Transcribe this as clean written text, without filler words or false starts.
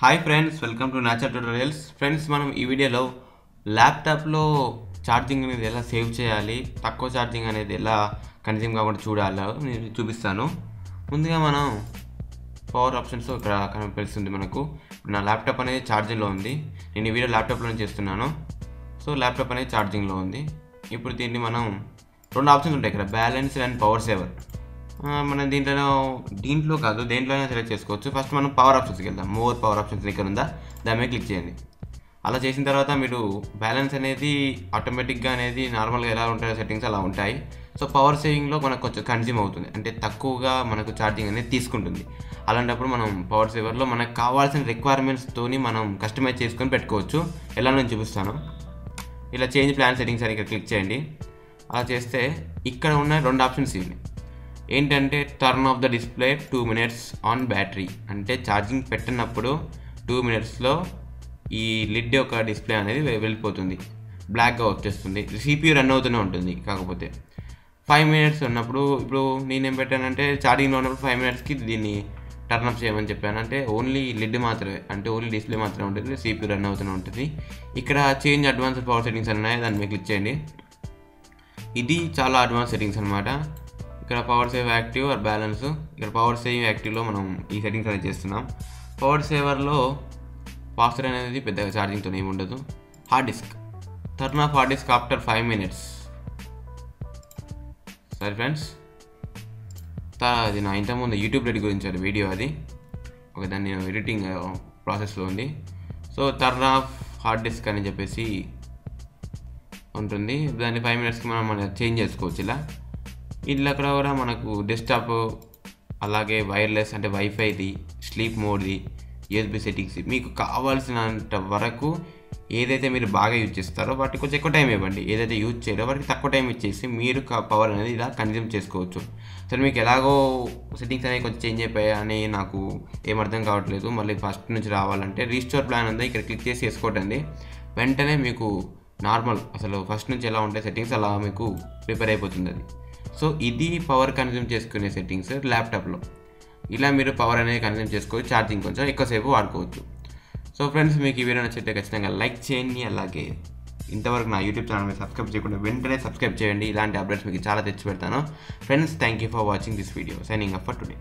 Hi friends, welcome to nature tutorials. Friends, మనం ఈ వీడియోలో ల్యాప్టాప్లో ఛార్జింగ్ అనేది ఎలా సేవ్ చేయాలి, తక్కువ ఛార్జింగ్ అనేది ఎలా కన్జ్యూమ్ కాకుండా చూడాలో నేను చూపిస్తాను. ముందుగా మనం పవర్ ఆప్షన్స్ ఇక్కడ కనిపిస్తుంది. మనకు నా ల్యాప్టాప్ అనేది ఛార్జింగ్లో ఉంది. నేను ఈ వీడియో ల్యాప్టాప్లో చేస్తున్నాను. సో ల్యాప్టాప్ అనేది ఛార్జింగ్లో ఉంది. ఇప్పుడు దీన్ని మనం రెండు ఆప్షన్స్ ఉంటాయి ఇక్కడ, బ్యాలెన్స్ అండ్ పవర్ సేవర్. మనం దీంట్లో కాదు, దేంట్లోనే సెలెక్ట్ చేసుకోవచ్చు. ఫస్ట్ మనం పవర్ ఆప్షన్స్కి వెళ్దాం. మోర్ పవర్ ఆప్షన్స్ ఇక్కడ ఉందా, దాని మీద క్లిక్ చేయండి. అలా చేసిన తర్వాత మీరు బ్యాలెన్స్ అనేది ఆటోమేటిక్గా అనేది నార్మల్గా ఎలా ఉంటాయో సెట్టింగ్స్ అలా ఉంటాయి. సో పవర్ సేవింగ్లో మనకు కొంచెం కన్జ్యూమ్ అవుతుంది, అంటే తక్కువగా మనకు ఛార్జింగ్ అనేది తీసుకుంటుంది. అలాంటప్పుడు మనం పవర్ సేవర్లో మనకు కావాల్సిన రిక్వైర్మెంట్స్తోని మనం కస్టమైజ్ చేసుకొని పెట్టుకోవచ్చు. ఎలా నేను చూపిస్తాను. ఇలా చేంజ్ ప్లాన్ సెట్టింగ్స్ అని ఇక్కడ క్లిక్ చేయండి. అలా చేస్తే ఇక్కడ ఉన్న రెండు ఆప్షన్స్ ఇవి ఏంటంటే, turn off the display 2 minutes on battery. అంటే ఛార్జింగ్ పెట్టినప్పుడు 2 minutesలో ఈ లిడ్ యొక్క డిస్ప్లే అనేది వెళ్ళిపోతుంది, బ్లాక్గా వచ్చేస్తుంది. CPU రన్ అవుతూనే ఉంటుంది. కాకపోతే 5 minutes ఉన్నప్పుడు, ఇప్పుడు నేనేం పెట్టానంటే ఛార్జింగ్లో ఉన్నప్పుడు 5 minutesకి దీన్ని టర్న్ అప్ చేయమని చెప్పాను. అంటే ఓన్లీ లిడ్ మాత్రమే, అంటే ఓన్లీ డిస్ప్లే మాత్రమే ఉంటుంది, CPU రన్ అవుతూనే ఉంటుంది. ఇక్కడ చేంజ్ అడ్వాన్స్డ్ పవర్ సెట్టింగ్స్ ఉన్నాయి, దాని మీద క్లిక్ చేయండి. ఇది చాలా అడ్వాన్స్ సెట్టింగ్స్ అనమాట. ఇక్కడ power save active or balance. ఇక్కడ పవర్ సేవ్ యాక్టివ్లో మనం ఈ సెట్టింగ్స్ అనేది చేస్తున్నాం. పవర్ సేవర్లో ఫాస్టర్ అనేది పెద్దగా ఛార్జింగ్తో ఏమి ఉండదు. Hard disk, turn off hard disk after 5 minutes. సరే ఫ్రెండ్స్, అది నా ఇంతకుముందు యూట్యూబ్ రెడీ గురించి వీడియో, అది దాన్ని నేను ఎడిటింగ్ ప్రాసెస్లో ఉంది. So turn off hard disk అని చెప్పేసి ఉంటుంది. దాన్ని 5 minutesకి మనం చేంజ్ చేసుకోవచ్చు. ఇలా అక్కడ కూడా మనకు డెస్క్టాప్, అలాగే వైర్లెస్ అంటే వైఫైది, స్లీప్ మోడ్ది, USB సెట్టింగ్స్, మీకు కావాల్సినంత వరకు ఏదైతే మీరు బాగా యూజ్ చేస్తారో వాటికి కొంచెం ఎక్కువ టైం ఇవ్వండి. ఏదైతే యూజ్ చేయరో వాటికి తక్కువ టైం ఇచ్చేసి మీరు పవర్ అనేది ఇలా కన్జ్యూమ్ చేసుకోవచ్చు. సరే, మీకు ఎలాగో సెట్టింగ్స్ అనేవి కొంచెం చేంజ్ అయిపోయాయని నాకు ఏమర్థం కావట్లేదు. మళ్ళీ ఫస్ట్ నుంచి రావాలంటే రీస్టోర్ ప్లాన్ ఉందా, ఇక్కడ క్లిక్ చేసి వేసుకోవటండి. వెంటనే మీకు నార్మల్ అసలు ఫస్ట్ నుంచి ఎలా ఉంటాయి సెట్టింగ్స్ అలా మీకు ప్రిపేర్ అయిపోతుంది అది. సో ఇది పవర్ కన్జ్యూమ్ చేసుకునే సెట్టింగ్స్ ల్యాప్టాప్లో. ఇలా మీరు పవర్ అనేది కన్జ్యూమ్ చేసుకోవచ్చు, ఛార్జింగ్ కొంచెం ఎక్కువసేపు వాడుకోవచ్చు. సో ఫ్రెండ్స్, మీకు ఈ వీడియో నచ్చితే ఖచ్చితంగా లైక్ చేయండి. అలాగే ఇంతవరకు నా యూట్యూబ్ ఛానల్ మీద సబ్స్క్రైబ్ చేయకుండా వెంటనే సబ్స్క్రైబ్ చేయండి. ఇలాంటి అప్డేట్స్ మీకు చాలా తెచ్చి పెడతాను. Friends, thank you for watching this video. Signing up for today.